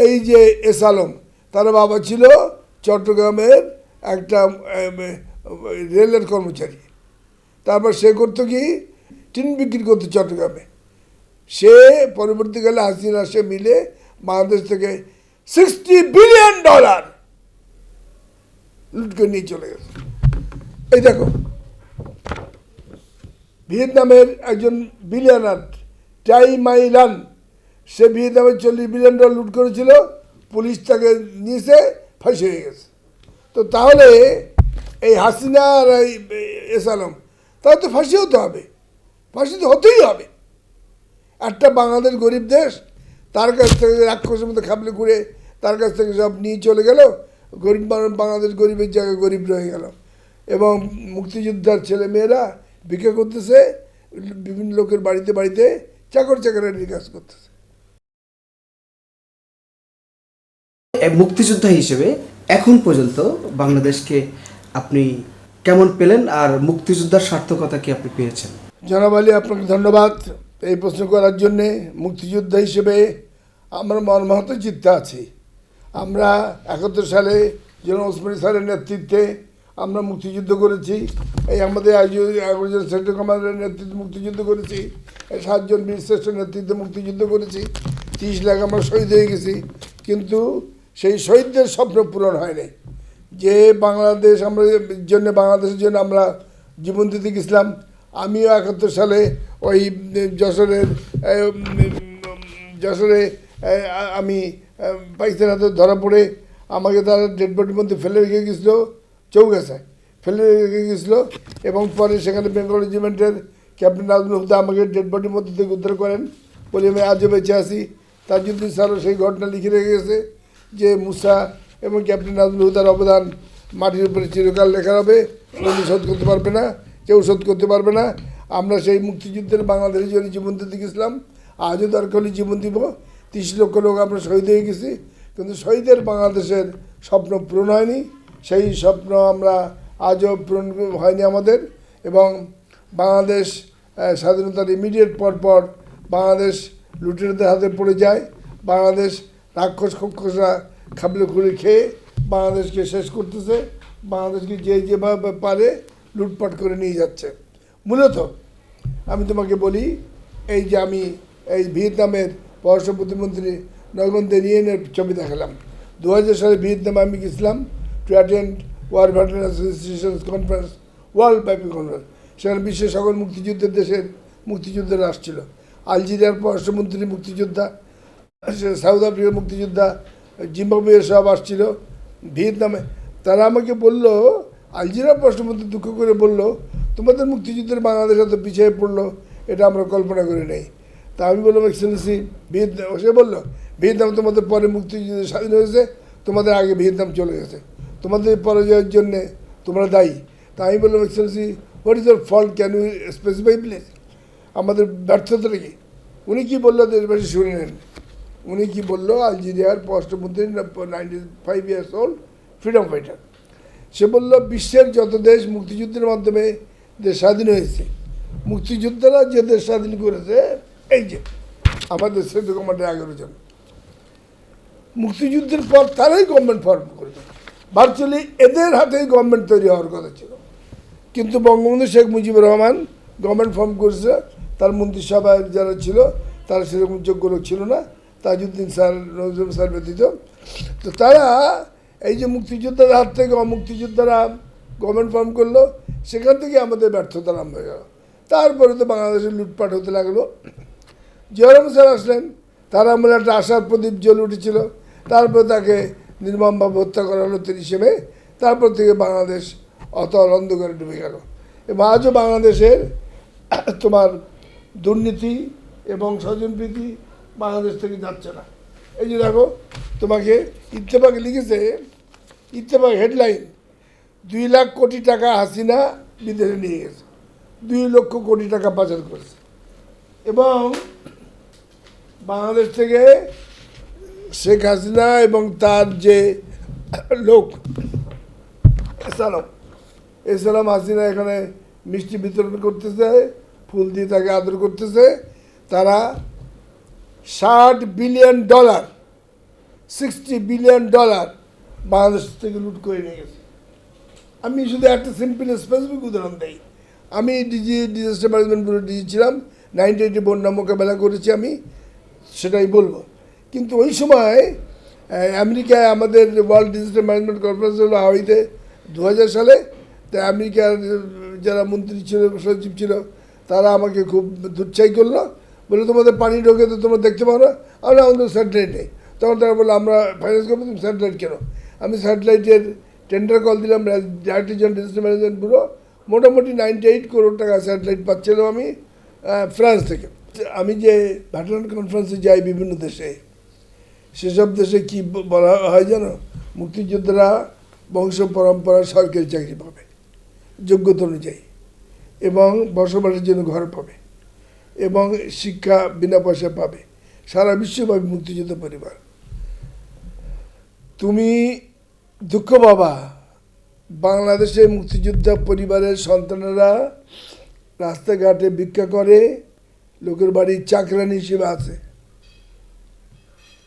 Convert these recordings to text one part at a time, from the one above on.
এই যে এস আলম, তার বাবা ছিল চট্টগ্রামের একটা রেলের কর্মচারী। তারপর সে করতো কি, টিন বিক্রি করতো চট্টগ্রামে। সে পরবর্তীকালে হাসিনা সে মিলে বাংলাদেশ থেকে $60 বিলিয়ন লুট করে নিয়ে চলে গেছে। এই দেখো, ভিয়েতনামের একজন বিলিয়নার টাই মাই লান, সে ভিয়েতনামের $40 বিলিয়ন লুট করেছিল, পুলিশ তাকে নিয়েছে, ফাঁসি হয়ে গেছে। তো তাহলে এই হাসিনা আর এই এস আলম, তাহলে তো ফাঁসি হতে হবে, ফাঁসি তো হতেই হবে। একটা বাংলাদেশ গরিব দেশ, তার কাছ থেকে রাক্ষসের মতো খাবলে ঘুরে তার কাছ থেকে সব নিয়ে চলে গেল, গরিব বাংলাদেশ গরিবের জায়গায় গরিব রয়ে গেল। এবং মুক্তিযোদ্ধার ছেলে মেয়েরা ভিক্ষা করতেছে, বিভিন্ন লোকের বাড়িতে বাড়িতে চাকর চাকরানির কাজ করতেছে। মুক্তিযোদ্ধা হিসেবে এখন পর্যন্ত বাংলাদেশকে আপনি কেমন পেলেন, আর মুক্তিযোদ্ধার সার্থকতা কি আপনি পেয়েছেন? জনাব আলী, আপনাকে ধন্যবাদ এই প্রশ্ন করার জন্যে। মুক্তিযোদ্ধা হিসেবে আমরা মর্মাহত চিত্তে আছি। আমরা 71 সালে জন ওসমানী স্যারের নেতৃত্বে আমরা মুক্তিযুদ্ধ করেছি। এই আমাদের একজন সেক্টর কমান্ডারের নেতৃত্বে মুক্তিযুদ্ধ করেছি, 7 জন বীর শ্রেষ্ঠ নেতৃত্বে মুক্তিযুদ্ধ করেছি, 30 লাখ আমরা শহীদ হয়ে গেছি। কিন্তু সেই শহীদদের স্বপ্ন পূরণ হয়নি। যে বাংলাদেশ আমরা জন্য, বাংলাদেশের জন্য আমরা জীবন দিতে গেছিলাম। আমিও 71 সালে ওই যশোরে আমি পাকিস্তান হাতে ধরা পড়ে আমাকে তারা ডেড বডির মধ্যে ফেলে রেখে গেছিলো, চৌগাছায় ফেলে রেখে গেছিলো। এবং পরে সেখানে বেঙ্গল রেজিমেন্টের ক্যাপ্টেন নাজমুল হুদা আমাকে ডেড বডির মধ্যে থেকে উদ্ধার করেন, বলে আমি আজও বেঁচে আছি। তাজউদ্দিন স্যারও সেই ঘটনা লিখে রেখে গেছে যে মুসা এবং ক্যাপ্টেন নাজমুল হুদার অবদান মাটির উপরে চিরকাল লেখা হবে, উনি শোধ করতে পারবে না, কেউ শোধ করতে পারবে না। আমরা সেই মুক্তিযুদ্ধের বাংলাদেশের জন্য জীবন দিতে গেছিলাম, আজও দরকার হলে জীবন দিব। 30 লক্ষ লোক আমরা শহীদ হয়ে গেছি, কিন্তু শহীদের বাংলাদেশের স্বপ্ন পূরণ হয়নি। সেই স্বপ্ন আমরা আজও পূরণ হয়নি আমাদের। এবং বাংলাদেশ স্বাধীনতার ইমিডিয়েট পর বাংলাদেশ লুটেরাদের হাতে পড়ে যায়। বাংলাদেশ রাক্ষসরা খাবলে খুলে খেয়ে বাংলাদেশকে শেষ করতেছে, বাংলাদেশকে যেভাবে পারে লুটপাট করে নিয়ে যাচ্ছে। মূলত আমি তোমাকে বলি, এই যে আমি এই ভিয়েতনামের পররাষ্ট্র প্রতিমন্ত্রী নগন দেনিয়েনের ছবি দেখালাম। 2000 সালে ভিয়েতনামে আমি গেছিলাম to attend war veteran association conference, world ব্যাপী কনফারেন্স। সেখানে বিশ্বের সকল মুক্তিযুদ্ধের দেশের মুক্তিযোদ্ধারা আসছিল। আলজেরিয়ার পররাষ্ট্রমন্ত্রী মুক্তিযোদ্ধা, সাউথ আফ্রিকার মুক্তিযোদ্ধা, জিম্বাবুয়ের সব আসছিল ভিয়েতনামে। তারা আমাকে বলল, আলজেরিয়ার পররাষ্ট্রমন্ত্রী দুঃখ করে বলল, তোমাদের মুক্তিযুদ্ধের বাংলাদেশ এত পিছিয়ে পড়লো, এটা আমরা কল্পনা করে নেই। তা আমি বললাম, এক্সেলেন্সি, ভিয়েতনাম, সে বললো ভিয়েতনাম তোমাদের পরে মুক্তিযুদ্ধ স্বাধীন হয়েছে, তোমাদের আগে ভিয়েতনাম চলে গেছে, তোমাদের পরাজয়ের জন্যে তোমরা দায়ী। তা আমি বললাম, excellency, what is your fault, can you specify please, আমাদের ব্যর্থতাটা কি? উনি কী বললো দেশবাসী শুনে নেন। উনি কী বললো, আলজেরিয়ার পররাষ্ট্রমন্ত্রী 95 ইয়ার্স ওল্ড ফ্রিডম ফাইটার, সে বলল, বিশ্বের যত দেশ মুক্তিযুদ্ধের মাধ্যমে দেশ স্বাধীন হয়েছে, মুক্তিযোদ্ধারা যে দেশ স্বাধীন করেছে, এই যে আমাদের সেক্টর কমান্ডার 11 জন, মুক্তিযুদ্ধের পর তারাই গভর্নমেন্ট ফর্ম করেছে। ভার্চুয়ালি এদের হাতেই গভর্নমেন্ট তৈরি হওয়ার কথা ছিল, কিন্তু বঙ্গবন্ধু শেখ মুজিবুর রহমান গভর্নমেন্ট ফর্ম করেছে। তার মন্ত্রিসভায় যারা ছিল তারা সেরকম যোগ্য লোক ছিল না, তাজউদ্দিন স্যার, নজরুল স্যার ব্যতীত। তো তারা এই যে মুক্তিযোদ্ধার হাত থেকে মুক্তিযোদ্ধারা গভর্নমেন্ট ফর্ম করলো, সেখান থেকে আমাদের ব্যর্থতা আরম্ভ হয়ে গেল। তারপরে তো বাংলাদেশে লুটপাট হতে লাগলো। জিয়া রহমান স্যার আসলেন, তার আমলে একটা আশার প্রদীপ জ্বলে উঠেছিল, তারপর তাকে নির্মমভাবে হত্যা করা হলো 30 মে। তারপর থেকে বাংলাদেশ অতল অন্ধকারে ডুবে গেল। এবং আজও বাংলাদেশের তোমার দুর্নীতি এবং স্বজনপ্রীতি বাংলাদেশ থেকে যাচ্ছে না। এই যে দেখো, তোমাকে ইত্তেফাকে লিখেছে, ইত্তেফাক হেডলাইন, 2 লাখ কোটি টাকা হাসিনা বিদেশে নিয়ে গেছে, 2 লক্ষ কোটি টাকা পাচার করেছে। এবং বাংলাদেশ থেকে শেখ হাসিনা এবং তার যে লোক এসালাম হাসিনা এখানে মিষ্টি বিতরণ করতেছে, ফুল দিয়ে তাকে আদর করতেছে। তারা $60 বিলিয়ন $60 বিলিয়ন বাংলাদেশ থেকে লুট করে নিয়ে গেছে। আমি শুধু একটা সিম্পল স্পেসিফিক উদাহরণ দিই। আমি ডিজাস্টার ম্যানেজমেন্ট ব্যুরো ডিজি ছিলাম, 1980 বন্যা মোকাবেলা করেছি আমি, সেটাই বলবো। কিন্তু ওই সময় আমেরিকায় আমাদের ওয়ার্ল্ড ডিজাস্টার ম্যানেজমেন্ট কনফারেন্স হলো হাওয়াইতে 2000 সালে। তা আমেরিকার যারা মন্ত্রী ছিল, সচিব ছিল, তারা আমাকে খুব দুচ্ছাই করলো, বলে তোমাদের পানি ঢোকে তো তোমরা দেখতে পাও না। আমরা আমাদের স্যাটেলাইট নেই। তখন তারা বললো আমরা ফাইন্যান্স করবো, তুমি স্যাটেলাইট কেন? আমি স্যাটেলাইটের টেন্ডার কল দিলাম director general disaster management bureau. মোটামুটি 98 করোড় টাকা স্যাটেলাইট পাচ্ছিলাম আমি ফ্রান্স থেকে। আমি যে ভ্যাটারান কনফারেন্সে যাই বিভিন্ন দেশে, সেসব দেশে কি বলা হয় জানো? মুক্তিযোদ্ধারা বংশ পরম্পরা সরকারি চাকরি পাবে যোগ্যতা অনুযায়ী, এবং বসবাসের জন্য ঘর পাবে, এবং শিক্ষা বিনা পয়সা পাবে, সারা বিশ্ব পাবে মুক্তিযোদ্ধা পরিবার। তুমি দুঃখ পাবা, বাংলাদেশে মুক্তিযোদ্ধা পরিবারের সন্তানেরা রাস্তাঘাটে ভিক্ষা করে, লোকের বাড়ির চাকরানি হিসেবে আছে,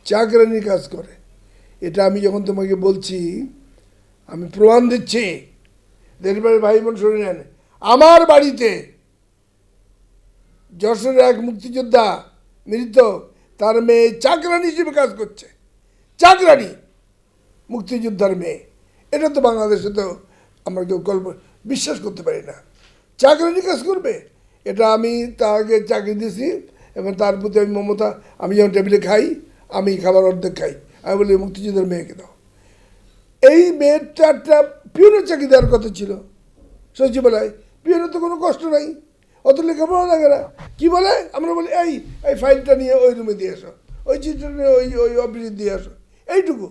চাকরানির কাজ করে। এটা আমি যখন তোমাকে বলছি, আমি প্রমাণ দিচ্ছি। দেশবাড়ি ভাই বোন শুনে নেন, আমার বাড়িতে যশোরের এক মুক্তিযোদ্ধা মৃত, তার মেয়ে চাকরানি হিসেবে কাজ করছে। চাকরানি, মুক্তিযোদ্ধার মেয়ে। এটা তো বাংলাদেশে তো আমরা কেউ বিশ্বাস করতে পারি না, চাকরানি কাজ করবে। এটা আমি তাকে চাকরি দিয়েছি, এবং তার প্রতি আমি মমতা। আমি যখন টেবিলে খাই, আমি খাবার অর্ধেক খাই, আমি বলি মুক্তিযোদ্ধার মেয়েকে দাও। এই মেয়েটা একটা পিওনের চাকরি দেওয়ার কথা ছিল সচিবালয়। পিওনের তো কোনো কষ্ট নাই, অত লেখাপড়া লাগে না। কী বলে? আমরা বলি এই এই ফাইলটা নিয়ে ওই রুমে দিয়ে আসো, ওই চিঠিটা নিয়ে ওই ওই অফিসে দিয়ে আসো, এইটুকু।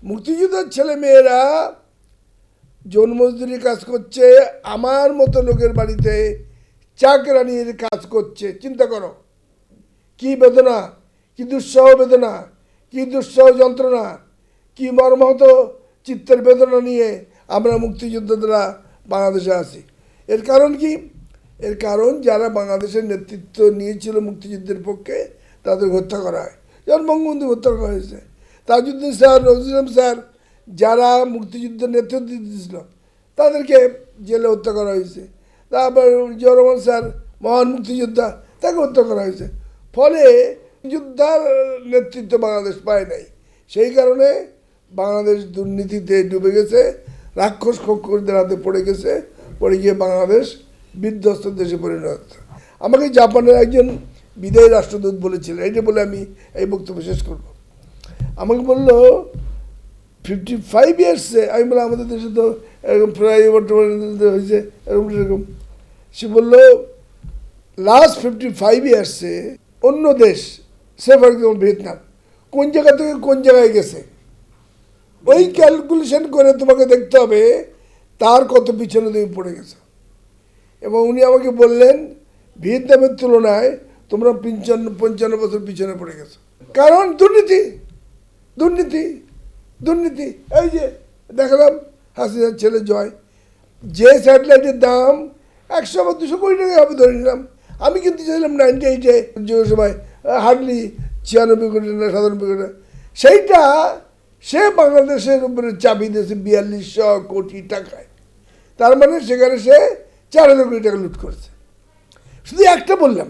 মুক্তিযোদ্ধার ছেলে মেয়েরা যৌন মজদুরি কাজ করছে, আমার মতো লোকের বাড়িতে চাকরানির কাজ করছে। চিন্তা করো কি বেদনা, কি দুঃসহ বেদনা, কি দুঃসহ যন্ত্রণা, কি মর্মাহত চিত্তের বেদনা নিয়ে আমরা মুক্তিযোদ্ধারা বাংলাদেশে আছি। এর কারণ কি? এর কারণ যারা বাংলাদেশের নেতৃত্ব নিয়েছিল মুক্তিযুদ্ধের পক্ষে, তাদের হত্যা করা হয়। যেমন বঙ্গবন্ধু হত্যা করা হয়েছে, তাজউদ্দিন স্যার, নজরুল ইসলাম স্যার, যারা মুক্তিযুদ্ধের নেতৃত্ব দিয়েছিল, তাদেরকে জেলে হত্যা করা হয়েছে। তারপর জিয়াউর রহমান স্যার, মহান মুক্তিযোদ্ধা, তাকে হত্যা করা হয়েছে। ফলে যোদ্ধার নেতৃত্ব বাংলাদেশ পায় নাই। সেই কারণে বাংলাদেশ দুর্নীতিতে ডুবে গেছে, রাক্ষস খোকরদের হাতে পড়ে গেছে, পড়ে গিয়ে বাংলাদেশ বিধ্বস্ত দেশে পরিণত হচ্ছে। আমাকে জাপানের একজন বিদায়ী রাষ্ট্রদূত বলেছিলেন, এইটা বলে আমি এই বক্তব্য শেষ করব। আমাকে বললো 55 ইয়ার্সে, আমি বললাম আমাদের দেশে তো এরকম প্রায় বর্তমানে হয়েছে এরকম। সে বললো লাস্ট 55 ইয়ার্সে অন্য দেশ, সে ফর এক্সাম্পল ভিয়েতনাম, কোন জায়গা থেকে কোন জায়গায় গেছে, ওই ক্যালকুলেশন করে তোমাকে দেখতে হবে তার কত পিছনে তুমি পড়ে গেছো। এবং উনি আমাকে বললেন ভিয়েতনামের তুলনায় তোমরা 55 বছর পিছনে পড়ে গেছো। কারণ দুর্নীতি, দুর্নীতি, দুর্নীতি। এই যে দেখালাম হাসিনার ছেলে জয়, যে স্যাটেলাইটের দাম 100 বা 200 কোটি টাকা হবে ধরে নিলাম। আমি কিন্তু চাইলাম 98-এ যে সময় হার্ডলি 96 কোটি না 97 কোটি টাকা, সেইটা সে বাংলাদেশের উপরে চাবি দিয়েছে 4200 কোটি টাকায়। তার মানে সেখানে সে 4000 কোটি টাকা লুট করেছে। শুধু একটা বললাম,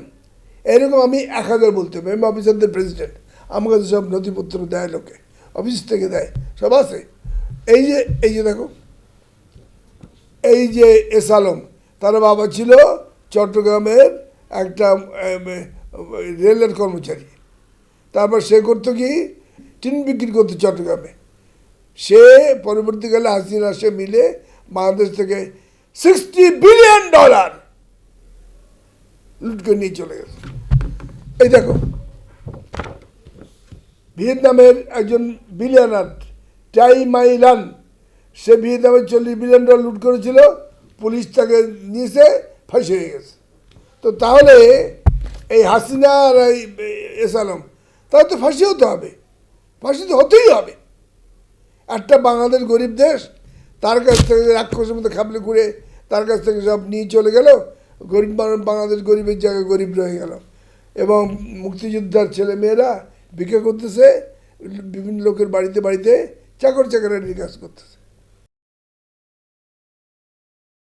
এরকম আমি 1000 বলতে হবে। আমি অফিসারদের প্রেসিডেন্ট, আমার কাছে সব নথিপত্র দেয়, লোকে অফিস থেকে দেয়, সব আছে। এই যে দেখো, এই যে এস আলম, তার বাবা ছিল চট্টগ্রামের একটা রেলের কর্মচারী। তারপর সে করতো কি, টিন বিক্রি করতো চট্টগ্রামে। সে পরবর্তীকালে হাসিনা সে মিলে বাংলাদেশ থেকে $60 বিলিয়ন লুট করে নিয়ে চলে গেছে। এই দেখো, ভিয়েতনামের একজন বিলিয়নার টাই মাই লান, সে ভিয়েতনামের $40 বিলিয়ন লুট করেছিল, পুলিশ তাকে নিয়েছে, ফাঁসি হয়ে গেছে। তো তাহলে এই হাসিনা আর এই এস আলম, তাহলে তো ফাঁসি হতে হবে, ফাঁসি তো হতেই হবে। একটা বাংলাদেশ গরিব দেশ, তার কাছ থেকে রাক্ষসের মতো খাবলে ঘুরে তার কাছ থেকে সব নিয়ে চলে গেল। গরিব বাংলাদেশ গরিবের জায়গায় গরিব রয়ে গেল, এবং মুক্তিযোদ্ধার ছেলে মেয়েরা ভিক্ষা করতেছে, বিভিন্ন লোকের বাড়িতে বাড়িতে চাকর চাকরানির কাজ করতেছে।